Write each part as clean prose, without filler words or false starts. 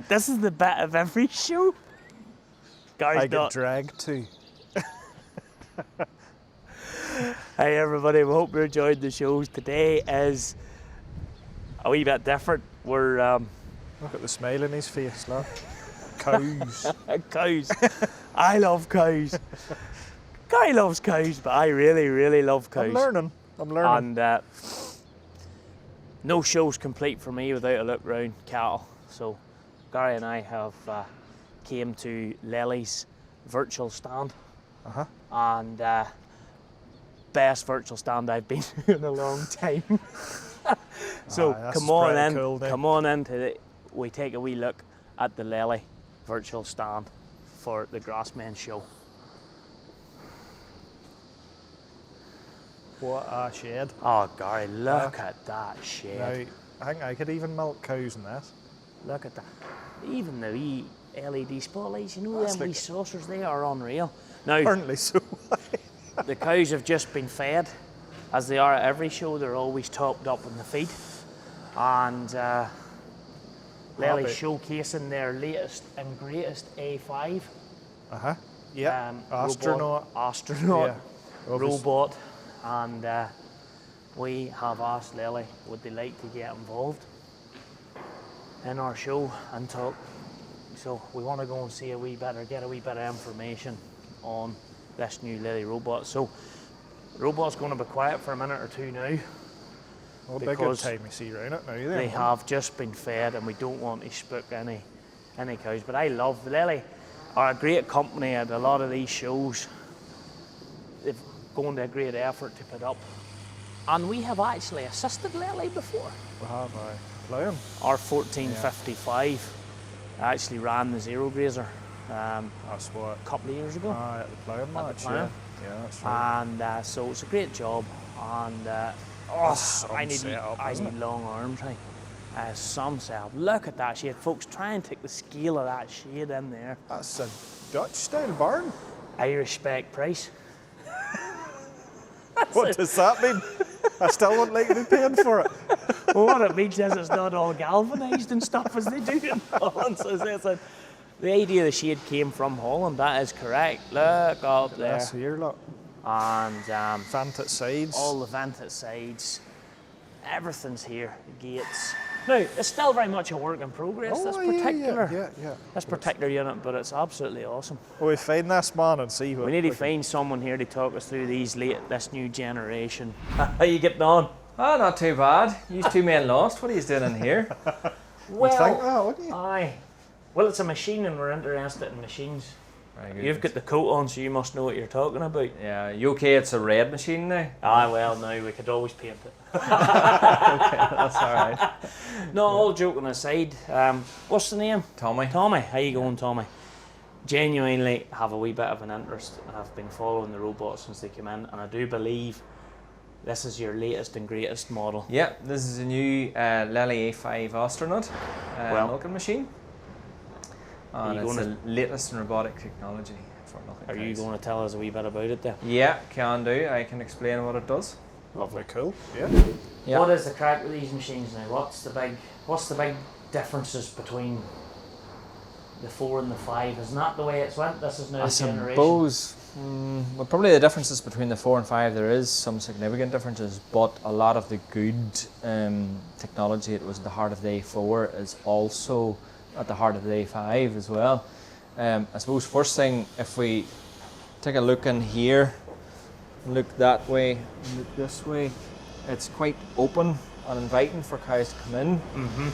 This is the bit of every show. I get dragged too. Hey everybody, we hope you enjoyed the shows. Today is a wee bit different. We're Look at the smile in his face, lad. Cows. cows. I love cows. Guy loves cows, but I really, really love cows. I'm learning. And no show's complete for me without a look round cattle. So Gary and I have came to Lely's virtual stand. And best virtual stand I've been to in a long time. So come on in, cool, come on in. We take a wee look at the Lely virtual stand for the GRASSMEN show. What a shed. Oh Gary, look at that shed. Now, I think I could even milk cows in this. Look at that. Even the wee LED spotlights, you know, them wee saucers, they are unreal. Now, apparently so. the cows have just been fed. As they are at every show, they're always topped up in the feed. And Lely's showcasing their latest and greatest A5. Yeah. Astronaut. Astronaut. Yeah. Robot. And we have asked Lely, would they like to get involved in our show and talk. So we want to go and see a wee bit, or get a wee bit of information on this new Lely robot. So the robot's going to be quiet for a minute or two now. Well, big good time we see around it now. They have just been fed and we don't want to spook any cows. But I love Lely, are a great company at a lot of these shows. They've gone to a great effort to put up. And we have actually assisted Lely before. We have, ploughing. Our 1455 actually ran the Zero Grazer that's what, a couple of years ago. At the ploughing match, yeah, that's right. And so it's a great job. And I need long arms. Some setup. Look at that shade, folks. Try and take the scale of that shade in there. That's a Dutch style barn. Irish spec price. What does that mean? I still wouldn't like to be paying for it. Well, what it means is it's not all galvanised and stuff as they do in Holland. So the idea of the shade came from Holland. That is correct. Look up there. That's here, look. And vented sides. All the vented sides. Everything's here. The gates. Now, it's still very much a work in progress. This particular unit, but it's absolutely awesome. Well, we find this man and see what we need to find someone here to talk us through this new generation. How you getting on? Oh, not too bad. You two men lost. What are you doing in here? Well, you'd think that, wouldn't you? Aye. Well, it's a machine and we're interested in machines. Very good. You've got the coat on, so you must know what you're talking about. Yeah, you okay? It's a red machine now? Ah, well, no, we could always paint it. Okay, that's all right. No, all joking aside, what's the name? Tommy. Tommy, how you going, Tommy? Genuinely have a wee bit of an interest, and I've been following the robots since they came in, and I do believe this is your latest and greatest model. Yeah, this is a new Lely A5 Astronaut milking machine. And it's the latest in robotic technology for milking cows. Are you going to tell us a wee bit about it then? Yeah, can do. I can explain what it does. Lovely, cool. Yeah. What is the crack with these machines now? What's the big differences between the 4 and the 5? Isn't that the way it's went? This is now generation. I suppose. Well, probably the differences between the 4 and 5, there is some significant differences, but a lot of the good technology that was at the heart of the A4 is also at the heart of the A5 as well. I suppose first thing, if we take a look in here, look that way, look this way, it's quite open and inviting for cows to come in.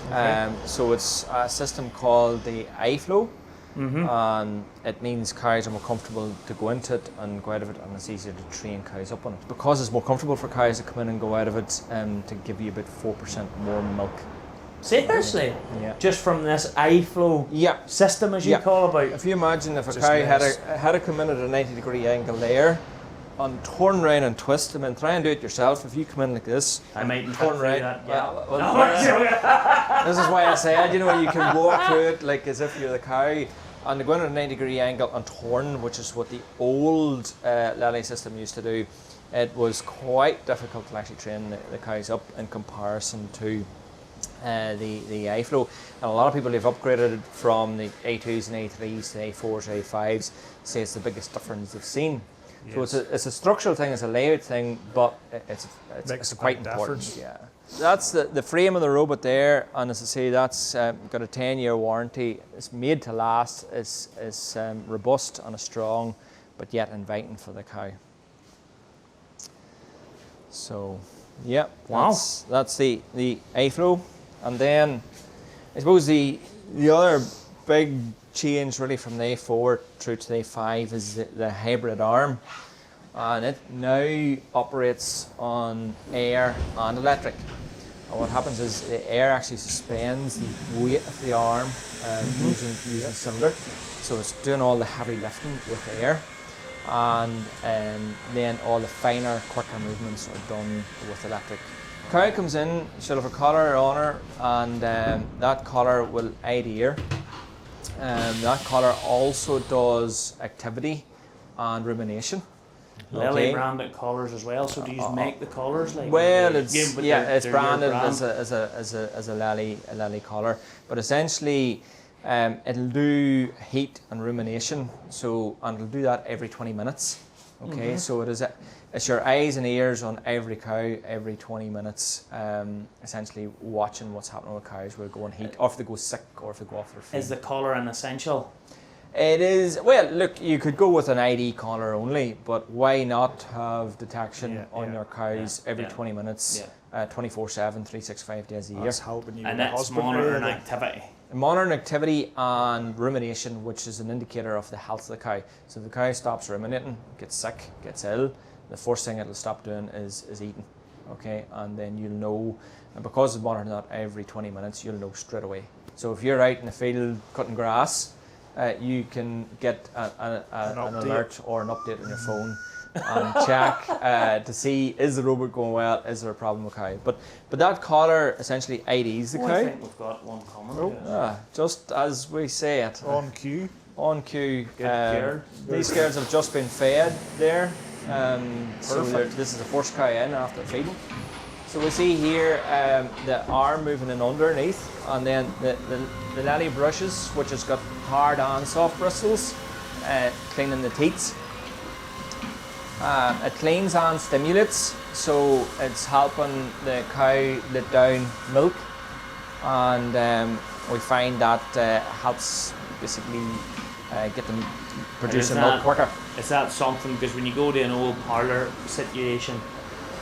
Okay. So it's a system called the iFlow, and it means cows are more comfortable to go into it and go out of it, and it's easier to train cows up on it. Because it's more comfortable for cows to come in and go out of it, to give you about 4% more milk. Seriously? Yeah. Just from this iFlow system, as you call about? If you imagine if a cow had to come in at a 90-degree angle there, and turn around and twist them, and try and do it yourself. If you come in like this, I might turn around. That, this is why I said, you know, you can walk through it like as if you're the cow, and go in at a 90-degree angle and turn, which is what the old Lely system used to do. It was quite difficult to actually train the cows up in comparison to the iFlow, and a lot of people have upgraded it from the A2s and A3s to A4s, A5s. Say it's the biggest difference they've seen. Yes. So it's a structural thing, it's a layout thing, but it's Makes a quite big important. difference. Yeah. That's the frame of the robot there, and as I say, that's got a 10-year warranty. It's made to last. It's robust and strong, but yet inviting for the cow. So, yeah, Wow. that's the iFlow. And then I suppose the other big change really from the A4 through to the A5 is the hybrid arm, and it now operates on air and electric. And what happens is the air actually suspends the weight of the arm using cylinder, so it's doing all the heavy lifting with air, and then all the finer, quicker movements are done with electric. Cow comes in, she'll have a collar on her, and that collar will ID her. That collar also does activity and rumination. Lely branded collars as well. So do you make the collars? Like, well, yeah, it's but they're your branded brand. as a Lely collar, but essentially it'll do heat and rumination. And it'll do that every 20 minutes. Okay, so it's your eyes and ears on every cow every 20 minutes, essentially watching what's happening with cows, where they go on heat, or if they go sick, or if they go off their feet. Is the collar an essential? It is. Well, look, you could go with an ID collar only, but why not have detection on your cows every 20 minutes, 24/7, 365 days a year? That's helping you And with the it's husbandry. monitoring activity. Monitoring activity and rumination, which is an indicator of the health of the cow. So if the cow stops ruminating, gets sick, gets ill, the first thing it'll stop doing is eating. Okay, and then you'll know, and because it's monitoring that every 20 minutes, you'll know straight away. So if you're out in the field cutting grass, you can get an alert or an update on your phone and check to see, is the robot going well, is there a problem with cow. But that collar essentially IDs the cow. I think we've got one coming. Just as we say it. On cue. On cue. Good. These girls have just been fed there. So Perfect. this is the first cow in after feeding. So we see here the arm moving in underneath, and then the Lely brushes, which has got hard and soft bristles, cleaning the teats. It cleans and stimulates, so it's helping the cow let down milk, and we find that helps basically get them producing milk quicker. Is that something, because when you go to an old parlour situation,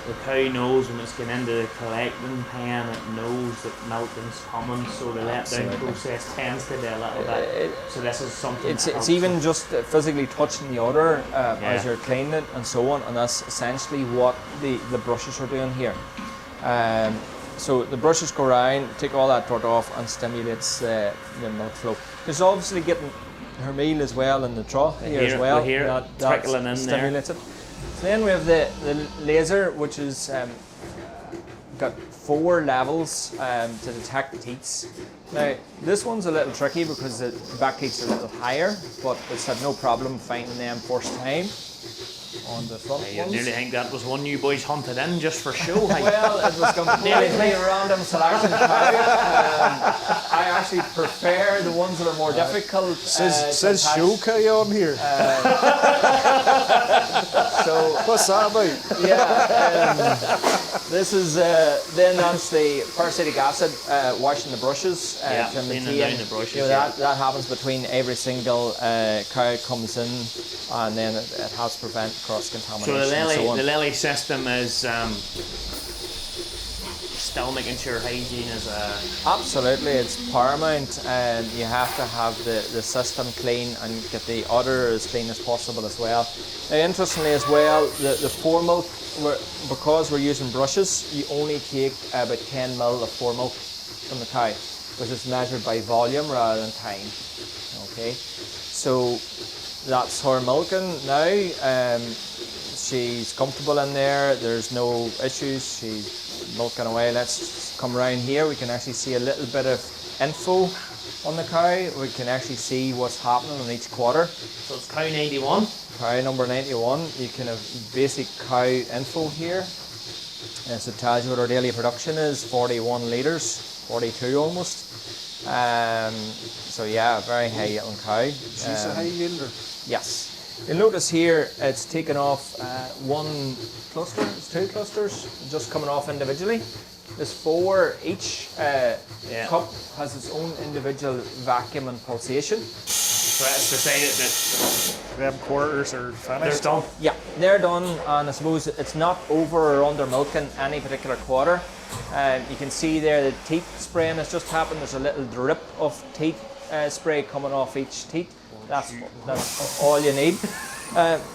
the cow knows when it's going into the collecting pen, it knows that milking's coming, so the letdown process tends to be a little bit. So this is something. It's even just physically touching the udder as you're cleaning it and so on, and that's essentially what the brushes are doing here. So the brushes go around, take all that dirt off, and stimulates the milk flow. There's obviously getting her meal as well in the trough here as well. That trickling in stimulates it. So then we have the laser, which has got 4 levels to detect the teats. Now this one's a little tricky because the back teats are a little higher, but it's had no problem finding them first time on the front I ones. nearly think that was one you boys hunted in just for show. Well, it was completely random selection. I actually prefer the ones that are more difficult. Says show cow on here. So What's that about? this is then that's the parasitic acid washing the brushes. Cleaning down the brushes. You know, that happens between every single cow comes in, and then it helps prevent cross contamination. So the Lely system is still making sure hygiene is Absolutely, it's paramount, and you have to have the system clean and get the udder as clean as possible as well. Now, interestingly as well, the fore milk, because we're using brushes, you only take about 10 ml of fore milk from the cow, because it's measured by volume rather than time. Okay, so that's her milking now. She's comfortable in there, there's no issues, she's milking away. Let's come around here, we can actually see a little bit of info on the cow. We can actually see what's happening on each quarter. So it's cow 91. Cow number 91, you can have basic cow info here. So it tells you what our daily production is, 41 litres. 42 almost. So yeah, very high yielding cow. She's a high yielder. Yes. You'll notice here it's taken off one cluster, it's 2 clusters, just coming off individually. There's 4 each. Cup has its own individual vacuum and pulsation. So that's decided that Them quarters are finished. they're done. Yeah, they're done, and I suppose it's not over or under milking any particular quarter. You can see there the teat spraying has just happened. There's a little drip of teat spray coming off each teat. That's all you need.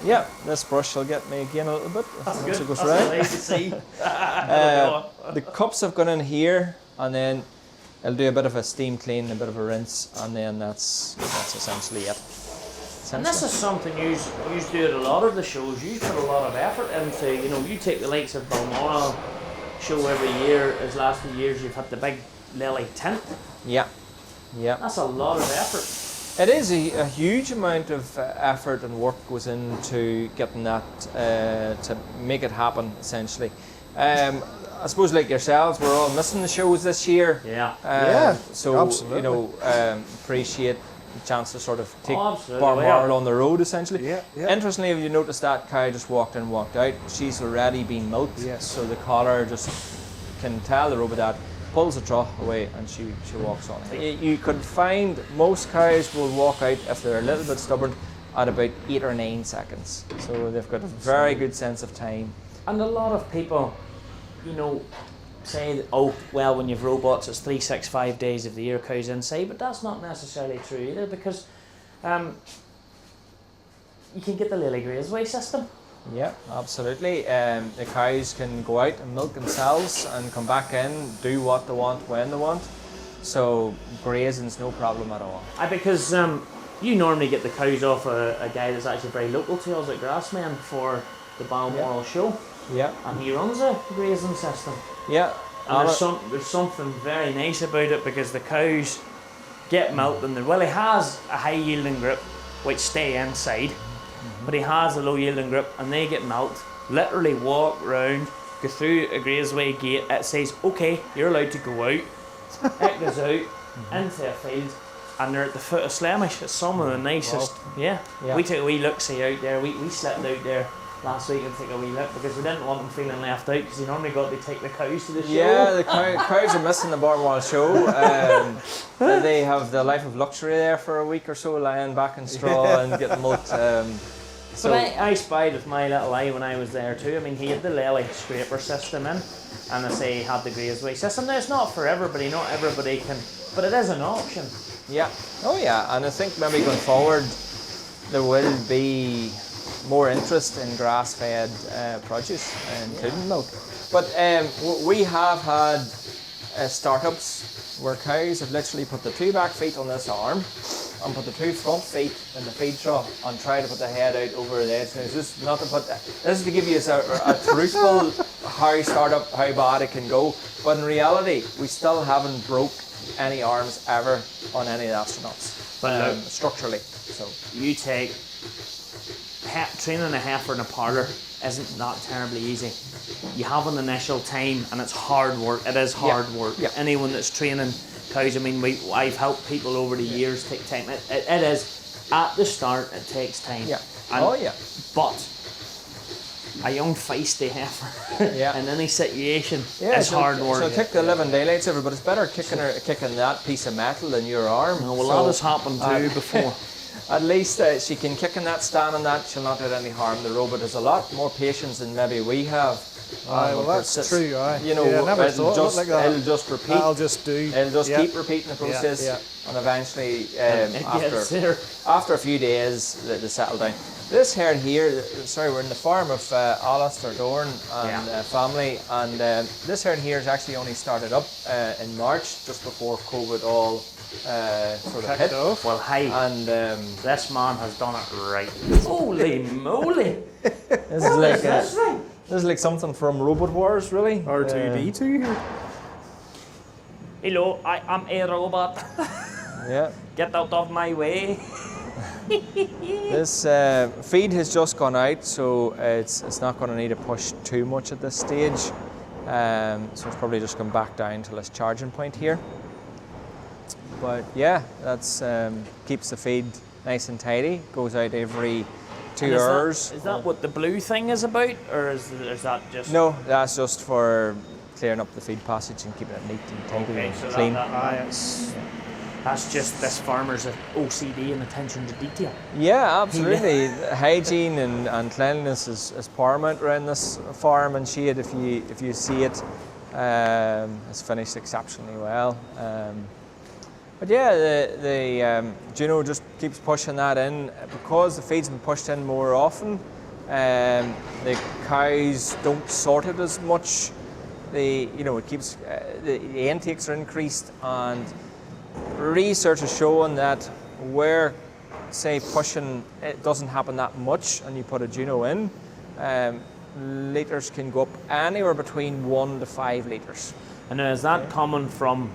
Yeah, this brush will get me again a little bit. That's once good. it goes That's right. nice to see. The cups have gone in here, and then I'll do a bit of a steam clean, a bit of a rinse, and then that's essentially it. And this is something you do at a lot of the shows. You put a lot of effort into. You know, you take the likes of Balmoral show every year. As last few years, you've had the big Lely tent. Yeah, yeah. That's a lot of effort. It is a huge amount of effort and work goes into getting that to make it happen, essentially. I suppose like yourselves, we're all missing the shows this year. Yeah. Yeah, So, absolutely. you know, appreciate the chance to sort of take Absolutely, Balmoral on the road, essentially. Yeah, yeah. Interestingly, if you notice that cow just walked in, walked out, she's already been milked. Yes. So the collar just can tell the robot that, pulls the trough away, and she walks on. You could find most cows will walk out, if they're a little bit stubborn, at about 8 or 9 seconds. So they've got a very good sense of time. And a lot of people, you know, say, that, oh, well, when you've robots, it's 365 days of the year cows inside, but that's not necessarily true either, because you can get the Lely Grazing system. Yeah, absolutely. The cows can go out and milk themselves and come back in, do what they want when they want. So grazing's no problem at all. Because you normally get the cows off a guy that's actually very local to us at GRASSMEN for the Balmoral show, Yeah, and he runs a grazing system. yeah. And there's something very nice about it, because the cows get milked, and he has a high yielding grip which stay inside, but he has a low yielding grip, and they get milked, literally walk round, go through a grazeway gate, it says, okay, you're allowed to go out, it goes out into a field, and they're at the foot of Slemish. It's some of the nicest. Yeah. We took a wee look-see out there. We slept out there last week and took a wee look, because we didn't want them feeling left out, because you normally got to take the cows to the show. Yeah, the cows are missing the Balmoral show. They have the life of luxury there for a week or so, lying back in straw and getting milked. But I spied with my little eye when I was there too. I mean, he had the Lely scraper system in, and I say he had the grazeway system. Now, it's not for everybody, not everybody can, but it is an option. Yeah. Oh yeah, and I think maybe going forward there will be more interest in grass-fed produce, including milk. But we have had startups where cows have literally put the 2 back feet on this arm and put the 2 front feet in the feed trough and try to put the head out over the edge. Now, this is to give you a truthful how bad it can go. But in reality, we still haven't broke any arms ever on any of the astronauts, But structurally. So you take training a heifer and a parter isn't that terribly easy. You have an initial time, and it's hard work. It is hard work. Yeah. Anyone that's training cows, I mean, I've helped people over the years take time. It is at the start. It takes time. Yeah. And, But a young feisty heifer in any situation is hard work. So kick the living daylights over, but it's better kicking that piece of metal than your arm. No, well, that has happened too before. At least she can kick in that, stand on that, she'll not do any harm. The robot has a lot more patience than maybe we have. Well, that's true. You know, I never thought just, like that. it'll just repeat. I'll just do. It'll just keep repeating the process, and eventually, after a few days, they settle down. This herd here, we're in the farm of Alistair Dorn and family, and this herd here is actually only started up in March, just before COVID all sort of hit. Well, hey, and this man has done it right. Holy moly! This is like something from Robot Wars, really. R2D2 here. Hello, I am a robot. Yeah. Get out of my way. This feed has just gone out, so it's not going to need to push too much at this stage. So it's probably just come back down to this charging point here. But yeah, that's keeps the feed nice and tidy. Goes out every 2 hours. Is that what the blue thing is about, or is that just? No, that's just for clearing up the feed passage and keeping it neat and tidy Okay, and so clean. That's just this farmer's OCD and attention to detail. Yeah, absolutely. Hygiene and cleanliness is paramount around this farm and shed. If you see it, it's finished exceptionally well. But yeah, the Juno just keeps pushing that in because the feed's been pushed in more often. The cows don't sort it as much. It keeps the intakes are increased, and research is showing that where, say, pushing it doesn't happen that much, and you put a Juno in, litres can go up anywhere between 1 to 5 litres. And is that coming from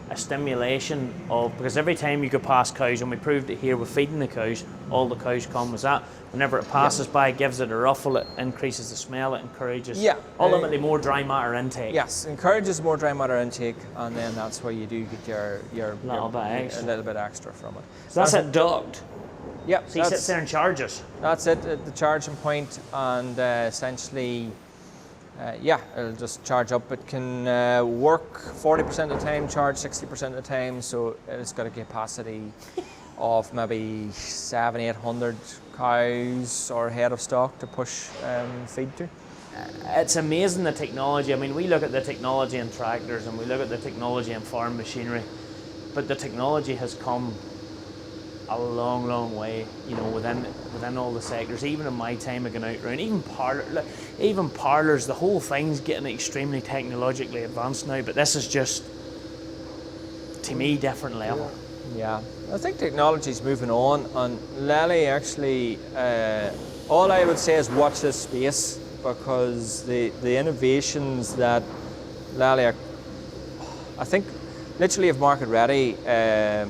a stimulation of, because every time you go past cows, and we proved it here with feeding the cows, all the cows come with that. Whenever it passes by, it gives it a ruffle, it increases the smell, it encourages ultimately more dry matter intake. Yes, encourages more dry matter intake, and then that's where you do get a little bit extra from it. So that's it duct. Yeah, so he sits there and charges. That's it at the charging point, and essentially, it'll just charge up. It can work 40% of the time, charge 60% of the time, so it's got a capacity of maybe 700-800 cows or head of stock to push feed to. It's amazing, the technology. I mean, we look at the technology in tractors and we look at the technology in farm machinery, but the technology has come a long, long way, within all the sectors. Even in my time of going out round, even parlours, the whole thing's getting extremely technologically advanced now, but this is just, to me, different level. Yeah, I think technology's moving on, and Lely actually, all I would say is watch this space, because the innovations that Lely are, I think, literally have market ready.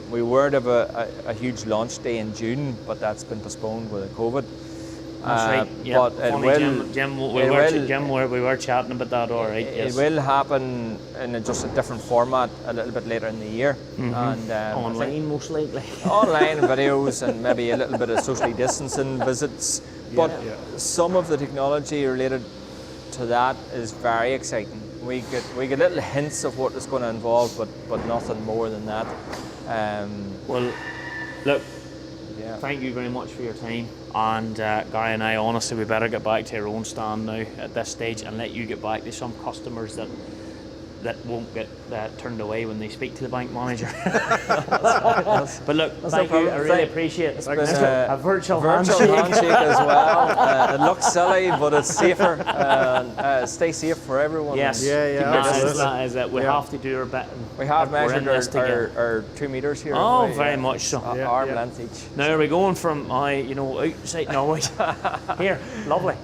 We were to have a huge launch day in June, but that's been postponed with COVID. That's right. Yeah. But it will. Jim, we were chatting about that. All right. It will happen in just a different format a little bit later in the year, and online most likely. Online videos and maybe a little bit of socially distancing visits. But some of the technology related to that is very exciting. We get little hints of what it's going to involve, but nothing more than that. Well, look. Thank you very much for your time, and Gary and I, honestly, we better get back to our own stand now at this stage and let you get back to some customers that won't get turned away when they speak to the bank manager. But look, thank you, I really appreciate it. It's been a virtual handshake as well. It looks silly, but it's safer. Stay safe for everyone. Yes, that is it. We have to do our bit. We have measured our 2 meters here. Oh, very much so. Arm length each. Now are we going from outside? No, here, lovely.